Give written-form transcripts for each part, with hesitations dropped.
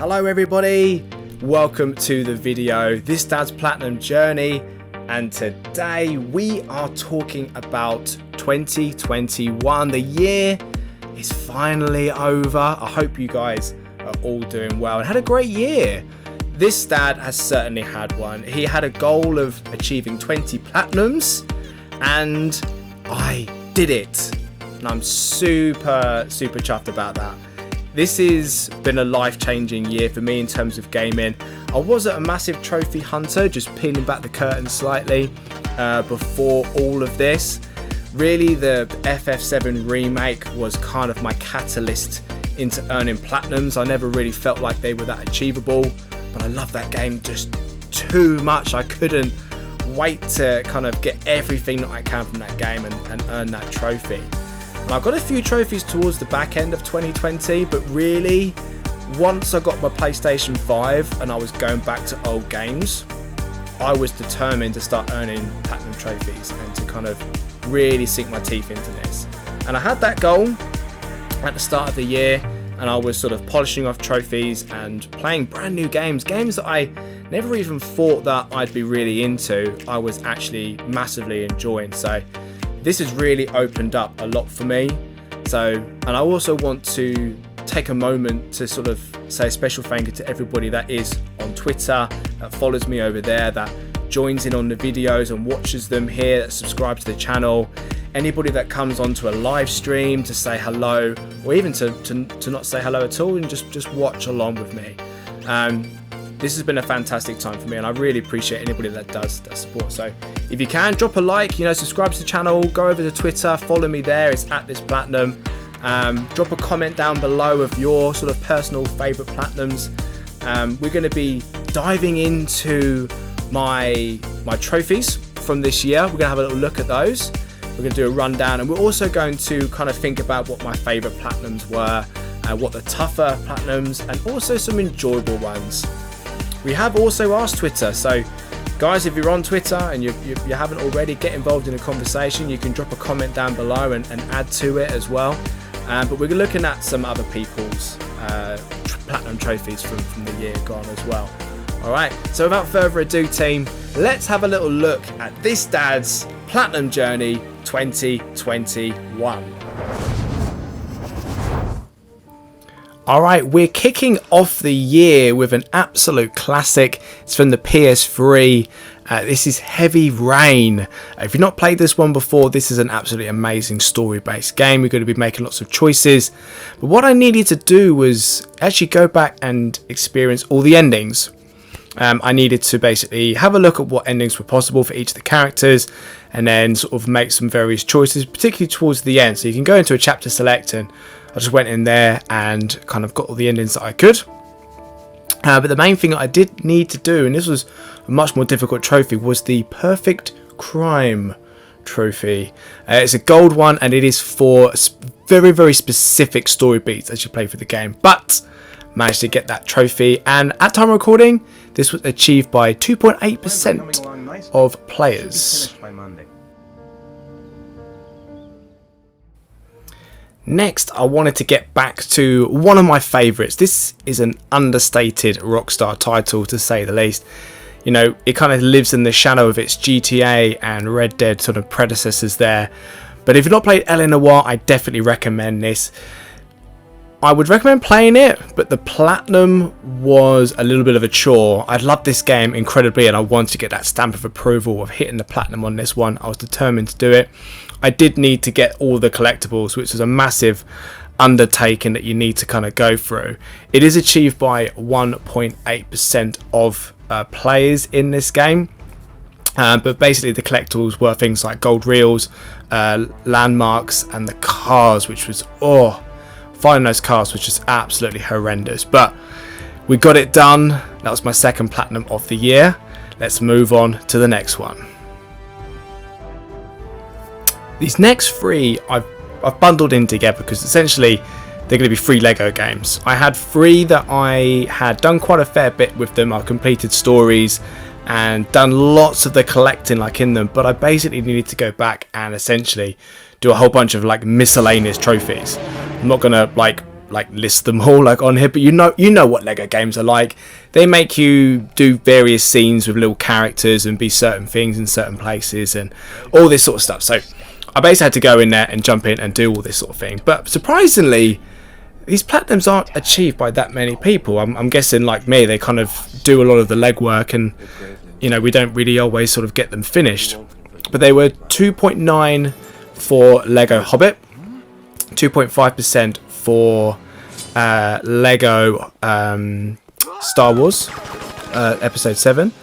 Hello everybody, welcome to the video. This Dad's Platinum Journey, and today we are talking about 2021. The year is finally over. I hope you guys are all doing well and had a great year. This dad has certainly had one. He had a goal of achieving 20 platinums and I did it. And I'm super chuffed about that. This has been a life-changing year for me in terms of gaming. I wasn't a massive trophy hunter, just peeling back the curtain slightly before all of this. Really, the FF7 remake was kind of my catalyst into earning platinums. I never really felt like they were that achievable, but I love that game just too much. I couldn't wait to kind of get everything that I can from that game and earn that trophy. And I got a few trophies towards the back end of 2020, but really, once I got my PlayStation 5 and I was going back to old games, I was determined to start earning platinum trophies and to kind of really sink my teeth into this. And I had that goal at the start of the year, and I was sort of polishing off trophies and playing brand new games that I never even thought that I'd be really into. I was actually massively enjoying. So this has really opened up a lot for me. And I also want to take a moment to sort of say a special thank you to everybody that is on Twitter, that follows me over there, that joins in on the videos and watches them here, that subscribes to the channel. Anybody that comes onto a live stream to say hello, or even to not say hello at all and just watch along with me. This has been a fantastic time for me, and I really appreciate anybody that does that support. So if you can, drop a like, subscribe to the channel, go over to Twitter, follow me there, it's @thisplatinum. Drop a comment down below of your sort of personal favourite platinums. We're going to be diving into my trophies from this year. We're going to have a little look at those. We're going to do a rundown, and we're also going to kind of think about what my favourite platinums were, what the tougher platinums, and also some enjoyable ones. We have also asked Twitter, so guys, if you're on Twitter and you haven't already, get involved in a conversation. You can drop a comment down below and add to it as well. But we're looking at some other people's platinum trophies from the year gone as well. Alright, so without further ado team, let's have a little look at this dad's Platinum Journey 2021. Alright, we're kicking off the year with an absolute classic. It's from the PS3. This is Heavy Rain. If you've not played this one before, this is an absolutely amazing story-based game. We're going to be making lots of choices. But what I needed to do was actually go back and experience all the endings. I needed to basically have a look at what endings were possible for each of the characters, and then sort of make some various choices, particularly towards the end. So you can go into a chapter select, and I just went in there and kind of got all the endings that I could. But the main thing I did need to do, and this was a much more difficult trophy, was the Perfect Crime trophy. It's a gold one, and it is for very specific story beats as you play through the game. But managed to get that trophy, and at time of recording, this was achieved by 2.8% of players. Next, I wanted to get back to one of my favourites. This is an understated Rockstar title, to say the least. It kind of lives in the shadow of its GTA and Red Dead sort of predecessors there. But if you've not played L.A. Noire, I definitely recommend this. I would recommend playing it, but the platinum was a little bit of a chore. I loved this game incredibly, and I wanted to get that stamp of approval of hitting the platinum on this one. I was determined to do it. I did need to get all the collectibles, which is a massive undertaking that you need to kind of go through. It is achieved by 1.8% of players in this game. But basically the collectibles were things like gold reels, landmarks, and the cars, which was, finding those cars was just absolutely horrendous. But we got it done. That was my second platinum of the year. Let's move on to the next one. These next three I've bundled in together because essentially they're going to be 3 Lego games. I had 3 that I had done quite a fair bit with them. I've completed stories and done lots of the collecting in them, but I basically needed to go back and essentially do a whole bunch of miscellaneous trophies. I'm not gonna like list them all like on here, but you know what Lego games are like. They make you do various scenes with little characters and be certain things in certain places and all this sort of stuff. So I basically had to go in there and jump in and do all this sort of thing. But surprisingly, these platinums aren't achieved by that many people. I'm guessing, like me, they kind of do a lot of the legwork, and you know, we don't really always sort of get them finished. But they were 2.9 for Lego Hobbit, 2.5% for Lego Star Wars Episode 7,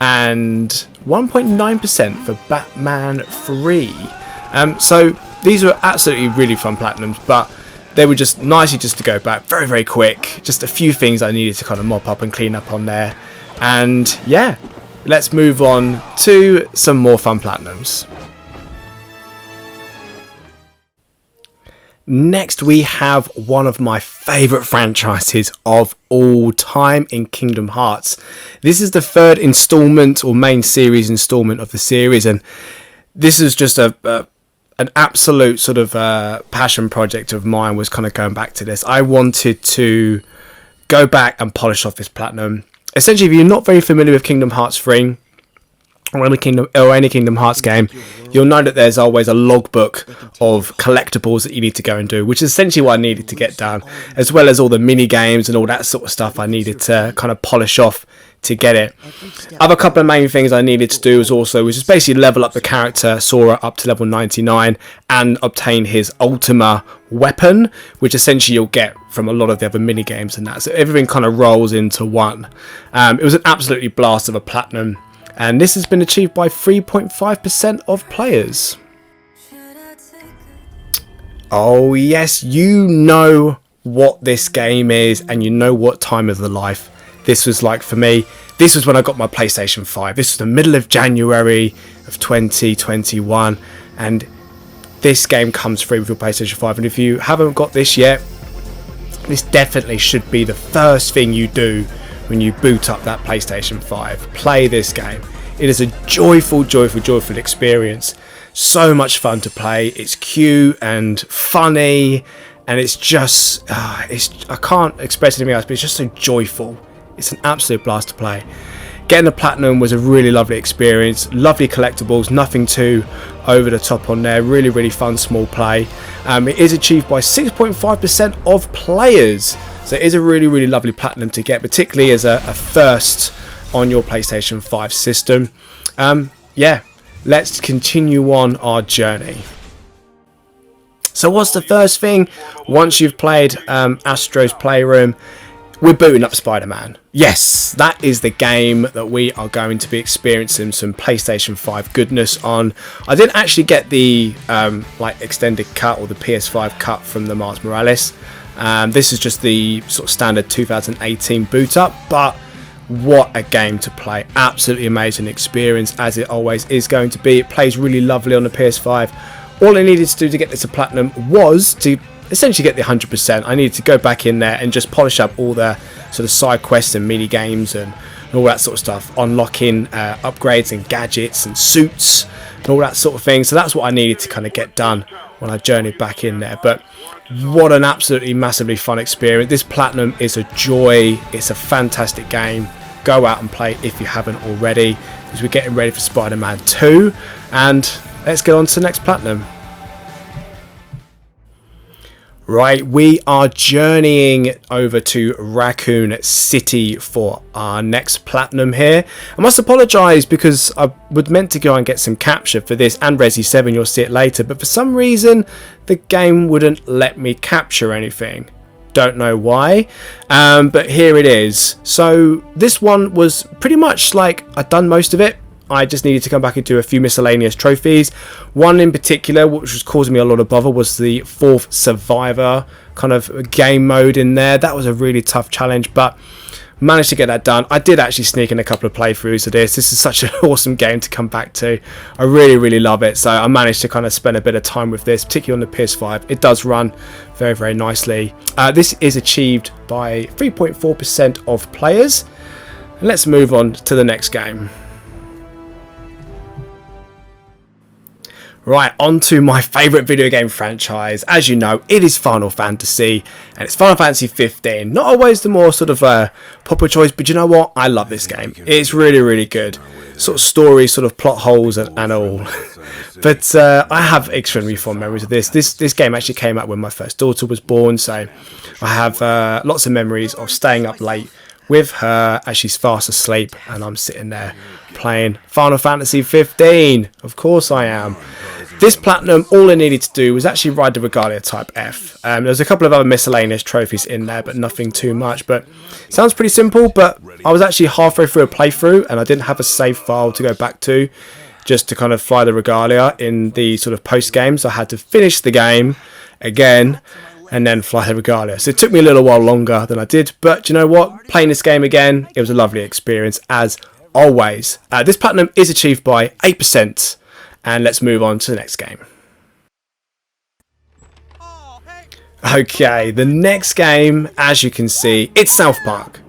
and 1.9% for Batman 3. So these were absolutely really fun platinums, but they were just nicely just to go back very, very quick. Just a few things I needed to kind of mop up and clean up on there. And yeah, let's move on to some more fun platinums. Next, we have one of my favourite franchises of all time in Kingdom Hearts. This is the third instalment or main series instalment of the series, and this is just an absolute sort of passion project of mine, was kind of going back to this. I wanted to go back and polish off this platinum. Essentially, if you're not very familiar with Kingdom Hearts 3, or any Kingdom Hearts game, you'll know that there's always a logbook of collectibles that you need to go and do, which is essentially what I needed to get done, as well as all the mini games and all that sort of stuff I needed to kind of polish off to get it. Other couple of main things I needed to do was just basically level up the character Sora up to level 99 and obtain his Ultima weapon, which essentially you'll get from a lot of the other mini games and that. So everything kind of rolls into one. It was an absolutely blast of a platinum, and this has been achieved by 3.5% of players. Oh yes, you know what this game is, and you know what time of the life this was like for me. This was when I got my PlayStation 5. This was the middle of January of 2021, and this game comes free with your PlayStation 5. And if you haven't got this yet, this definitely should be the first thing you do when you boot up that PlayStation 5. Play this game. It is a joyful experience. So much fun to play. It's cute and funny, and it's just I can't express anything else, but it's just so joyful. It's an absolute blast to play. Getting the platinum was a really lovely experience. Lovely collectibles, nothing too over the top on there. Really, really fun small play. It is achieved by 6.5% of players. So it is a really, really lovely platinum to get, particularly as a first on your PlayStation 5 system. Yeah, let's continue on our journey. So what's the first thing? Once you've played Astro's Playroom, we're booting up Spider-Man. Yes, that is the game that we are going to be experiencing some PlayStation 5 goodness on. I didn't actually get the like extended cut or the PS5 cut from the Miles Morales. This is just the sort of standard 2018 boot up, but what a game to play. Absolutely amazing experience, as it always is going to be. It plays really lovely on the PS5. All I needed to do to get this to platinum was to essentially get the 100%. I needed to go back in there and just polish up all the sort of side quests and mini games and all that sort of stuff, unlocking upgrades and gadgets and suits and all that sort of thing. So that's what I needed to kind of get done when I journeyed back in there. But what an absolutely massively fun experience. This platinum is a joy. It's a fantastic game. Go out and play if you haven't already, because we're getting ready for Spider-Man 2, and let's get on to the next platinum. Right, we are journeying over to Raccoon City for our next platinum here. I must apologise because I was meant to go and get some capture for this and Resi 7, you'll see it later, but for some reason the game wouldn't let me capture anything. Don't know why, but here it is. So this one was pretty much like I'd done most of it. I just needed to come back and do a few miscellaneous trophies. One in particular, which was causing me a lot of bother, was the 4th Survivor kind of game mode in there. That was a really tough challenge, but managed to get that done. I did actually sneak in a couple of playthroughs of this. This is such an awesome game to come back to. I really, really love it. So I managed to kind of spend a bit of time with this, particularly on the PS5. It does run very, very nicely. This is achieved by 3.4% of players. And let's move on to the next game. Right, on to my favourite video game franchise. As you know, it is Final Fantasy, and it's Final Fantasy 15. Not always the more sort of popular choice, but you know what? I love this game. It's really, really good. Sort of story, sort of plot holes and all. But I have extremely fond memories of this. This game actually came out when my first daughter was born, so I have lots of memories of staying up late with her as she's fast asleep, and I'm sitting there playing Final Fantasy 15. Of course I am. This platinum, all I needed to do was actually ride the Regalia Type F. There's a couple of other miscellaneous trophies in there, but nothing too much. But it sounds pretty simple, but I was actually halfway through a playthrough and I didn't have a save file to go back to just to kind of fly the Regalia in the sort of post game. So I had to finish the game again and then fly the Regalia. So it took me a little while longer than I did. But you know what? Playing this game again, it was a lovely experience as always. This platinum is achieved by 8%. And let's move on to the next game. Okay, the next game, as you can see, it's South Park,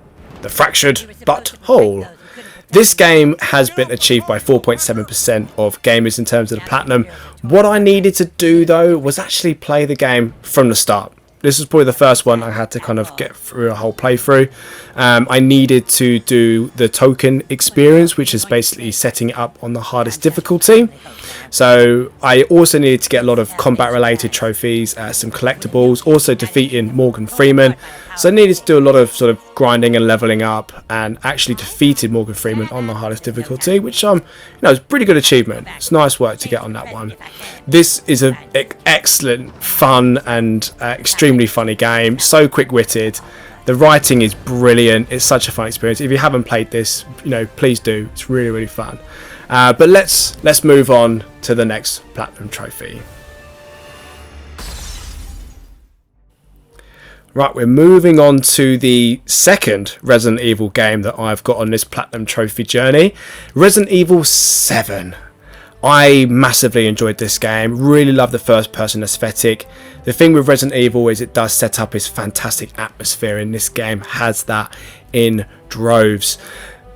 The Fractured But Whole. This game has been achieved by 4.7% of gamers in terms of the platinum. What I needed to do though was actually play the game from the start. This was probably the first one I had to kind of get through a whole playthrough. I needed to do the token experience, which is basically setting it up on the hardest difficulty. So I also needed to get a lot of combat related trophies, some collectibles, also defeating Morgan Freeman. So I needed to do a lot of sort of grinding and leveling up, and actually defeated Morgan Freeman on the hardest difficulty, which is a pretty good achievement. It's nice work to get on that one. This is an excellent, fun and extremely funny game. So quick-witted. The writing is brilliant. It's such a fun experience. If you haven't played this, please do. It's really, really fun. But let's move on to the next platinum trophy. Right, we're moving on to the second Resident Evil game that I've got on this platinum trophy journey. Resident Evil 7. I massively enjoyed this game. Really love the first person aesthetic. The thing with Resident Evil is it does set up its fantastic atmosphere, and this game has that in droves.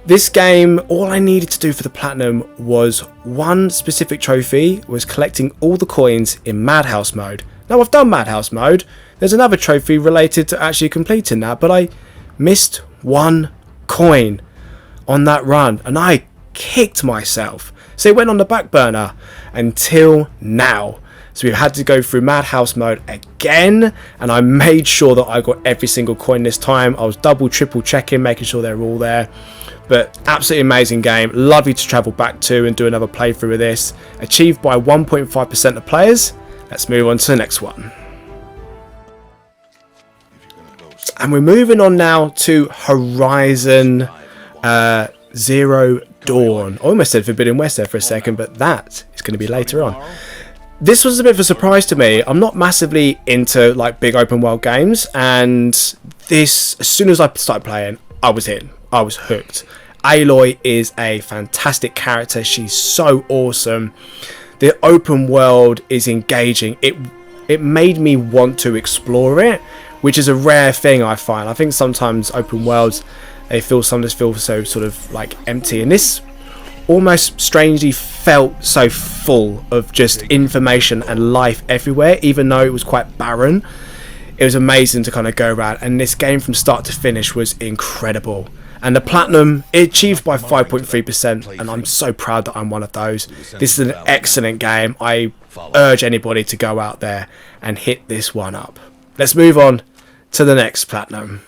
This game, all I needed to do for the platinum was one specific trophy, was collecting all the coins in Madhouse mode. Now I've done Madhouse mode. There's another trophy related to actually completing that, but I missed one coin on that run and I kicked myself. So it went on the back burner until now. So we've had to go through Madhouse mode again, and I made sure that I got every single coin this time. I was double, triple checking, making sure they're all there. But absolutely amazing game. Lovely to travel back to and do another playthrough of this. Achieved by 1.5% of players. Let's move on to the next one. And we're moving on now to Horizon Zero Dawn. I almost said Forbidden West there for a second, but that is going to be later on. This was a bit of a surprise to me. I'm not massively into like big open world games, and this, as soon as I started playing, I was in. I was hooked. Aloy is a fantastic character. She's so awesome. The open world is engaging. It made me want to explore it, which is a rare thing I find. I think sometimes open worlds, they sometimes feel so sort of like empty, and this almost strangely felt so full of just information and life everywhere, even though it was quite barren. It was amazing to kind of go around, and this game from start to finish was incredible. And the platinum, it achieved by 5.3%, and I'm so proud that I'm one of those. This is an excellent game. I urge anybody to go out there and hit this one up. Let's move on to the next platinum.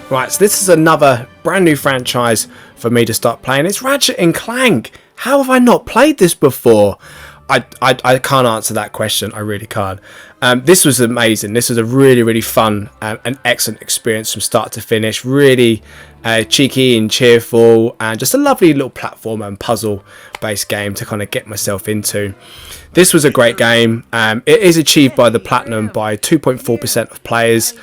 Right, so this is another brand new franchise for me to start playing. It's Ratchet and Clank. How have I not played this before? I can't answer that question. I really can't. This was amazing. This was a really, really fun and excellent experience from start to finish. Really cheeky and cheerful, and just a lovely little platform and puzzle based game to kind of get myself into. This was a great game. It is achieved by the platinum by 2.4% of players,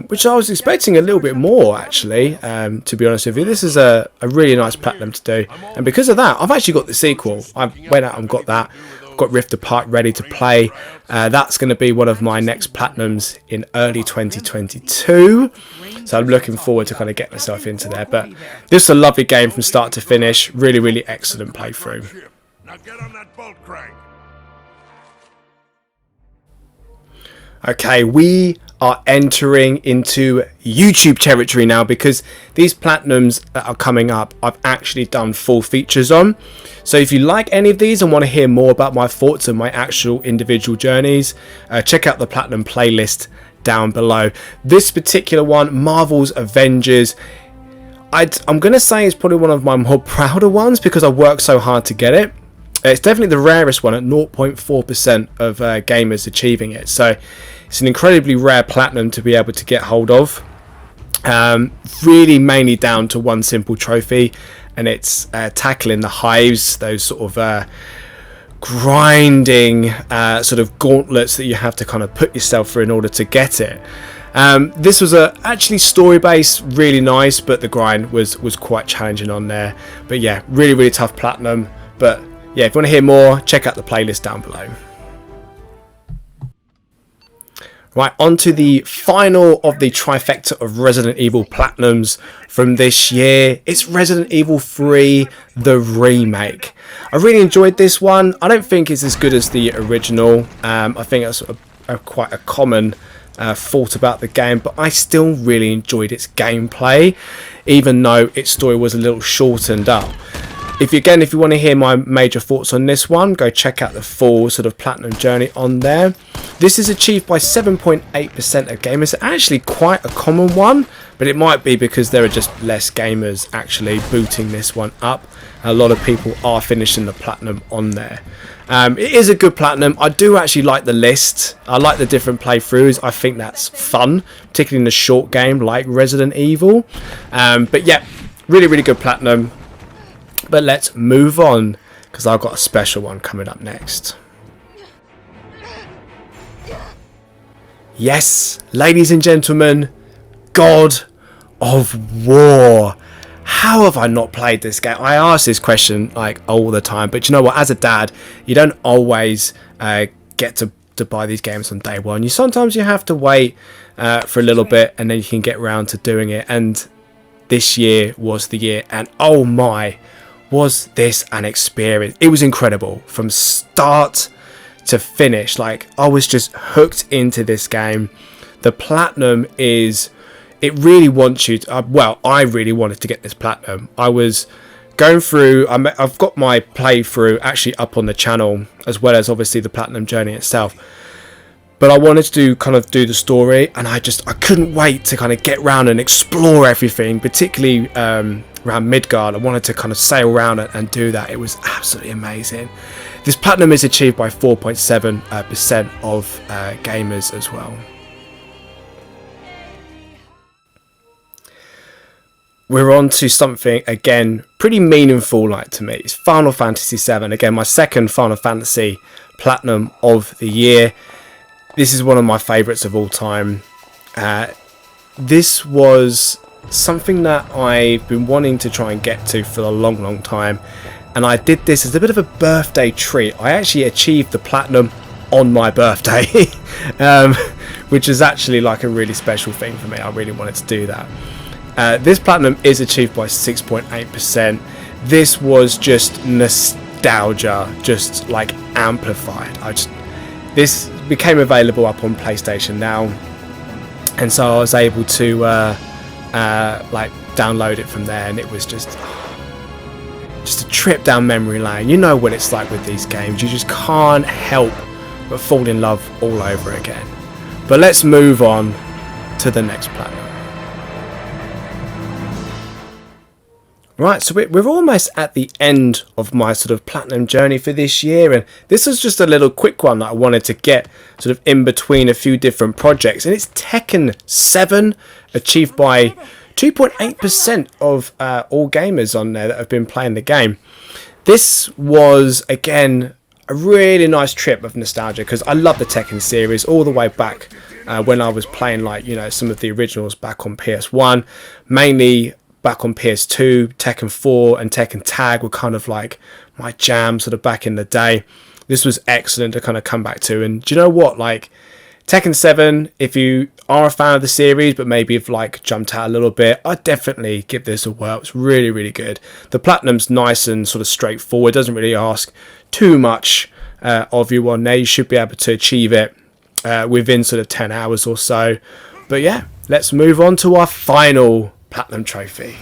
which I was expecting a little bit more actually, to be honest with you. This is a really nice platinum to do, and because of that I've actually got the sequel. I went out and got that, I've got Rift Apart ready to play. That's going to be one of my next platinums in early 2022. So I'm looking forward to kind of get myself into there. But this is a lovely game from start to finish. Really, really excellent playthrough. Now get on that bolt crank. Okay, we are entering into YouTube territory now, because these platinums that are coming up, I've actually done full features on. So if you like any of these and want to hear more about my thoughts and my actual individual journeys, check out the platinum playlist down below. This particular one, Marvel's Avengers, I'm going to say it's probably one of my more prouder ones, because I worked so hard to get it. It's definitely the rarest one at 0.4% of gamers achieving it. So it's an incredibly rare platinum to be able to get hold of. Really mainly down to one simple trophy, and it's tackling the hives, those sort of grinding sort of gauntlets that you have to kind of put yourself through in order to get it. This was actually story based, really nice, but the grind was quite challenging on there. But yeah, really, really tough platinum. But yeah, if you want to hear more, check out the playlist down below. Right, on to the final of the trifecta of Resident Evil Platinums from this year. It's Resident Evil 3, the remake. I really enjoyed this one. I don't think it's as good as the original. I think that's quite a common fault about the game, but I still really enjoyed its gameplay, even though its story was a little shortened up. If you want to hear my major thoughts on this one, go check out the full sort of platinum journey on there. This is achieved by 7.8% of gamers. Actually quite a common one, but it might be because there are just less gamers actually booting this one up. A lot of people are finishing the platinum on there. It is a good platinum. I do actually like the list. I like the different playthroughs. I think that's fun, particularly in a short game like Resident Evil. But yeah, really, really good platinum. But let's move on, because I've got a special one coming up next. Yes, ladies and gentlemen, God of War. How have I not played this game? I ask this question like all the time, but you know what? As a dad, you don't always get to buy these games on day one. Sometimes you have to wait for a little bit, and then you can get around to doing it. And this year was the year, and oh my, was this an experience. It was incredible from start to finish. Like, I was just hooked into this game. The platinum is, it really wants you to, well, I really wanted to get this platinum. I was going through, I've got my playthrough actually up on the channel, as well as obviously the platinum journey itself. But I wanted to kind of do the story, and I couldn't wait to kind of get around and explore everything, particularly around Midgard. I wanted to kind of sail around and do that. It was absolutely amazing. This platinum is achieved by 4.7% of gamers as well. We're on to something, again, pretty meaningful like to me. It's Final Fantasy VII. Again, my second Final Fantasy platinum of the year. This is one of my favourites of all time. This was something that I've been wanting to try and get to for a long, long time. And I did this as a bit of a birthday treat. I actually achieved the platinum on my birthday. Which is actually like a really special thing for me. I really wanted to do that. This platinum is achieved by 6.8%. This was just nostalgia, just like amplified. This became available up on PlayStation Now, and so I was able to like download it from there, and it was just a trip down memory lane. You know what it's like with these games. You just can't help but fall in love all over again. But let's move on to the next platinum. Right, so we're almost at the end of my sort of platinum journey for this year, and this is just a little quick one that I wanted to get sort of in between a few different projects, and it's Tekken 7, achieved by 2.8% of all gamers on there that have been playing the game. This was, again, a really nice trip of nostalgia, because I love the Tekken series all the way back when I was playing, like, you know, some of the originals back on PS1, mainly back on PS2. Tekken 4 and Tekken Tag were kind of like my jam sort of back in the day. this was excellent to kind of come back to. And do you know what, like Tekken 7, if you are a fan of the series but maybe have like jumped out a little bit, I'd definitely give this a whirl. It's really, really good. The platinum's nice and sort of straightforward, doesn't really ask too much of you on there. You should be able to achieve it within sort of 10 hours or so. But yeah, let's move on to our final platinum trophy.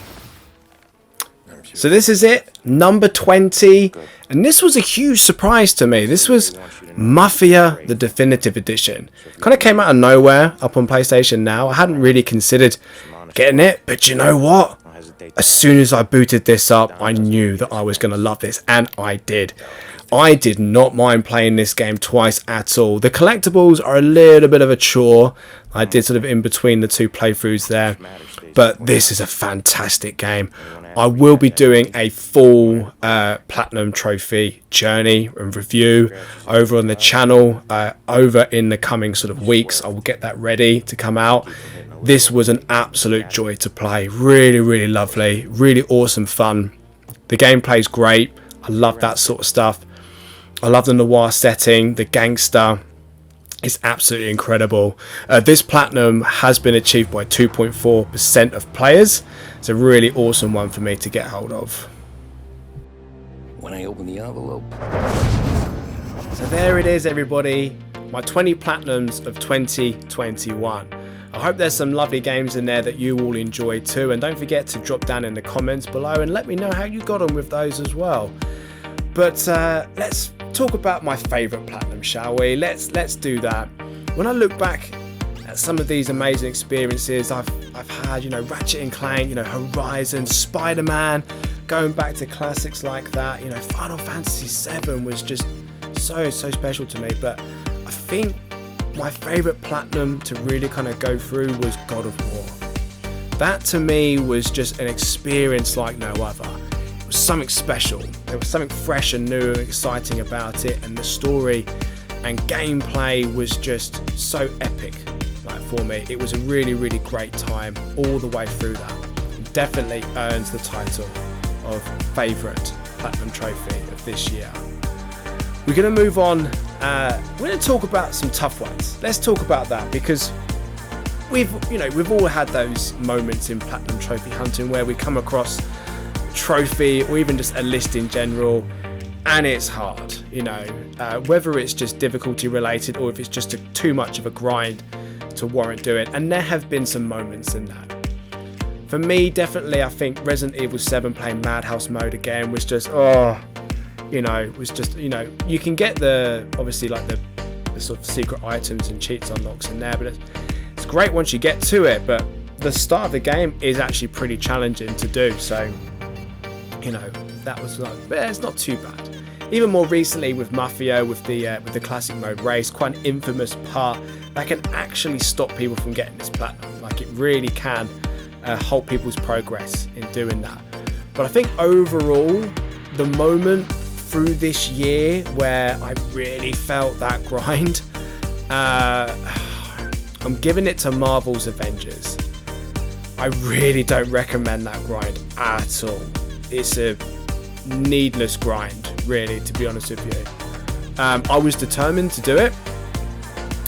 So this is it, number 20, and this was a huge surprise to me. This was Mafia, the Definitive Edition. Kind of came out of nowhere up on PlayStation Now. I hadn't really considered getting it, but you know what? As soon as I booted this up, I knew that I was going to love this, and I did. I did not mind playing this game twice at all. The collectibles are a little bit of a chore. I did sort of in between the two playthroughs there, but this is a fantastic game. I will be doing a full platinum trophy journey and review over on the channel over in the coming sort of weeks. I will get that ready to come out. This was an absolute joy to play. Really, really lovely, really awesome fun. The gameplay is great. I love that sort of stuff. I love the noir setting, the gangster. It's absolutely incredible. This platinum has been achieved by 2.4% of players. It's a really awesome one for me to get hold of. When I open the envelope. So there it is, everybody. My 20 platinums of 2021. I hope there's some lovely games in there that you all enjoy too. And don't forget to drop down in the comments below and let me know how you got on with those as well. But let's talk about my favourite platinum, shall we? Let's do that. When I look back at some of these amazing experiences I've had, you know, Ratchet and Clank, you know, Horizon, Spider-Man, going back to classics like that, you know, Final Fantasy VII was just so special to me. But I think my favourite platinum to really kind of go through was God of War. That to me was just an experience like no other. Was something special. There was something fresh and new and exciting about it, and the story and gameplay was just so epic. Like for me, it was a really, really great time all the way through that. It definitely earns the title of favourite platinum trophy of this year. We're going to move on. We're going to talk about some tough ones. Let's talk about that, because we've all had those moments in platinum trophy hunting where we come across trophy or even just a list in general and it's hard, you know, whether it's just difficulty related or if it's just too much of a grind to warrant doing it. And there have been some moments in that. For me, definitely, I think Resident Evil 7 playing Madhouse mode again was just, you know, you can get obviously like the sort of secret items and cheats unlocks in there, but it's great once you get to it, but the start of the game is actually pretty challenging to do. So, you know, that was like, it's not too bad. Even more recently with Mafia, with the classic mode race, quite an infamous part that can actually stop people from getting this platinum. Like, it really can halt people's progress in doing that. But I think overall, the moment through this year where I really felt that grind, I'm giving it to Marvel's Avengers. I really don't recommend that grind at all. It's a needless grind, really, to be honest with you. I was determined to do it.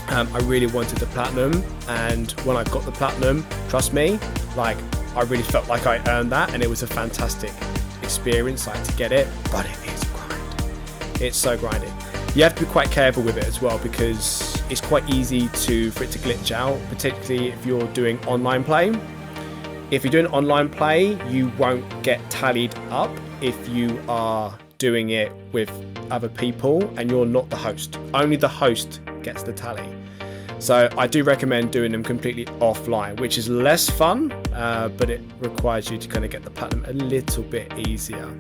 I really wanted the platinum, and when I got the platinum, trust me, like, I really felt like I earned that, and it was a fantastic experience, like, to get it. But it is a grind. It's so grindy. You have to be quite careful with it as well, because it's quite easy for it to glitch out, particularly if you're doing online play. If you're doing online play, you won't get tallied up if you are doing it with other people and you're not the host. Only the host gets the tally. So I do recommend doing them completely offline, which is less fun, but it requires you to kind of get the platinum a little bit easier.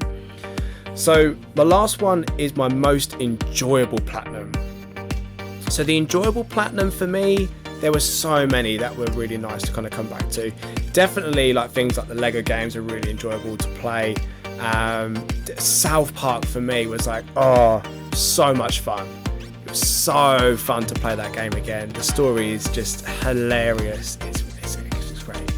So the last one is my most enjoyable platinum. So the enjoyable platinum for me, there were so many that were really nice to kind of come back to. Definitely, like, things like the Lego games are really enjoyable to play. South Park for me was like, so much fun. It was so fun to play that game again. The story is just hilarious. It's just great.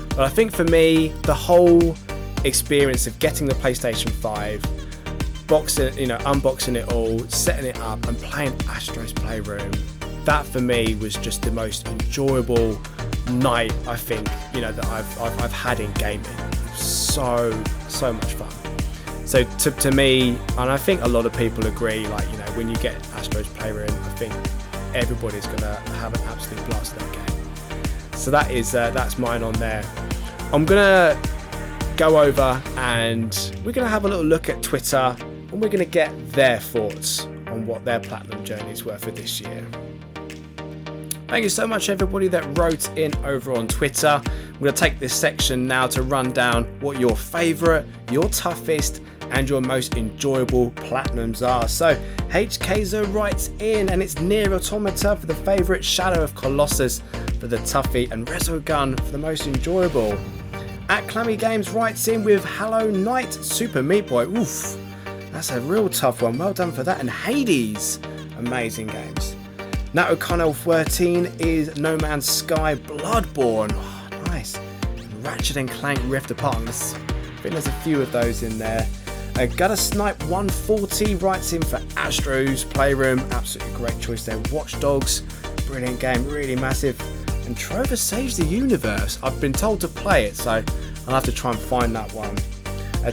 But I think for me, the whole experience of getting the PlayStation 5, unboxing it all, setting it up and playing Astro's Playroom. That for me was just the most enjoyable night I think, that I've had in gaming. So much fun. So to me, and I think a lot of people agree, when you get Astro's Playroom, I think everybody's gonna have an absolute blast in that game. So that's mine on there. I'm gonna go over and we're gonna have a little look at Twitter and we're gonna get their thoughts on what their platinum journeys were for this year. Thank you so much everybody that wrote in over on Twitter. I'm going to take this section now to run down what your favourite, your toughest and your most enjoyable platinums are. So HKzo writes in, and it's Nier Automata for the favourite, Shadow of Colossus for the toughie, and Resogun for the most enjoyable. At Clammy Games writes in with Hollow Knight, Super Meat Boy. Oof, that's a real tough one. Well done for that. And Hades, amazing games. Nat O'Connell 13 is No Man's Sky, Bloodborne. Oh, nice. And Ratchet and Clank Rift Apart. I think there's a few of those in there. Gutter Snipe 140 writes in for Astro's Playroom. Absolutely great choice there. Watch Dogs, brilliant game, really massive. And Trover Saves the Universe. I've been told to play it, so I'll have to try and find that one.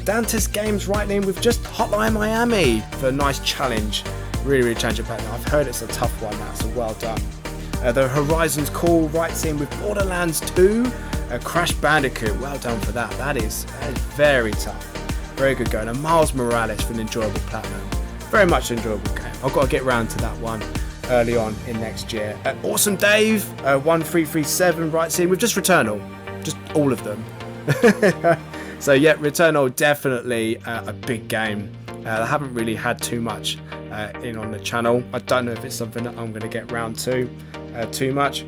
Dantes Games writing in with just Hotline Miami for a nice challenge. Really challenging platinum. I've heard it's a tough one, so well done. The Horizons Call writes in with Borderlands 2, Crash Bandicoot. Well done for that. That is very tough. Very good going. And Miles Morales for an enjoyable platinum. Very much an enjoyable game. I've got to get round to that one early on in next year. Awesome Dave 1337 writes in with just Returnal. Just all of them. So yeah, Returnal definitely a big game. I haven't really had too much in on the channel. I don't know if it's something that I'm going to get round to too much.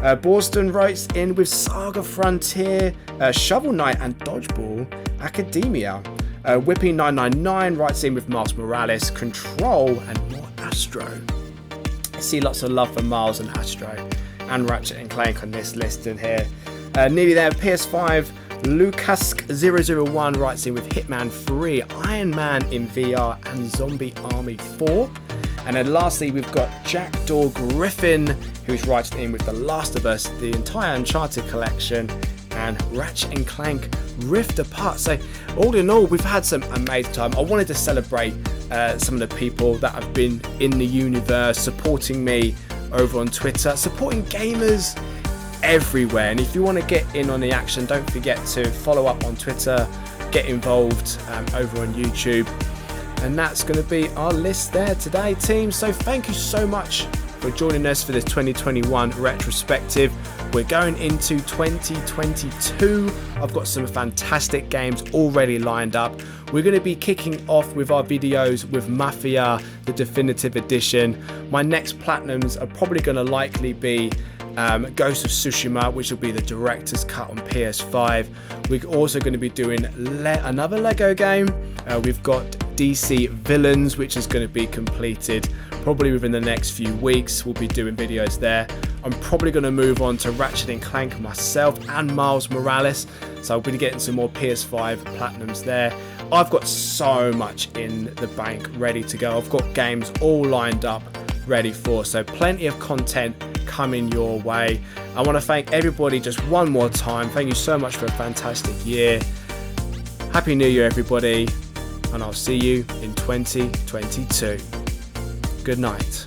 Borston writes in with Saga Frontier, Shovel Knight and Dodgeball Academia. Whippy 999 writes in with Miles Morales, Control and more Astro. I see lots of love for Miles and Astro and Ratchet and Clank on this list in here. Nearly there, PS5. Lukask001 writes in with Hitman 3, Iron Man in VR and Zombie Army 4. And then lastly we've got Jackdaw Griffin who's writing in with The Last of Us, the entire Uncharted collection and Ratchet and Clank Rift Apart. So all in all we've had some amazing time. I wanted to celebrate some of the people that have been in the universe supporting me over on Twitter, supporting gamers everywhere. And if you want to get in on the action, don't forget to follow up on Twitter, get involved over on YouTube. And that's going to be our list there today, team. So thank you so much for joining us for this 2021 retrospective. We're going into 2022. I've got some fantastic games already lined up. We're going to be kicking off with our videos with Mafia, the definitive edition. My next platinums are probably going to likely be Ghost of Tsushima, which will be the director's cut on PS5. We're also going to be doing another Lego game. We've got DC Villains, which is going to be completed probably within the next few weeks. We'll be doing videos there. I'm probably going to move on to Ratchet and Clank myself and Miles Morales, so I'll be getting some more PS5 platinums there. I've got so much in the bank ready to go. I've got games all lined up ready for, so plenty of content coming your way. I want to thank everybody just one more time. Thank you so much for a fantastic year. Happy New Year everybody, and I'll see you in 2022. Good night.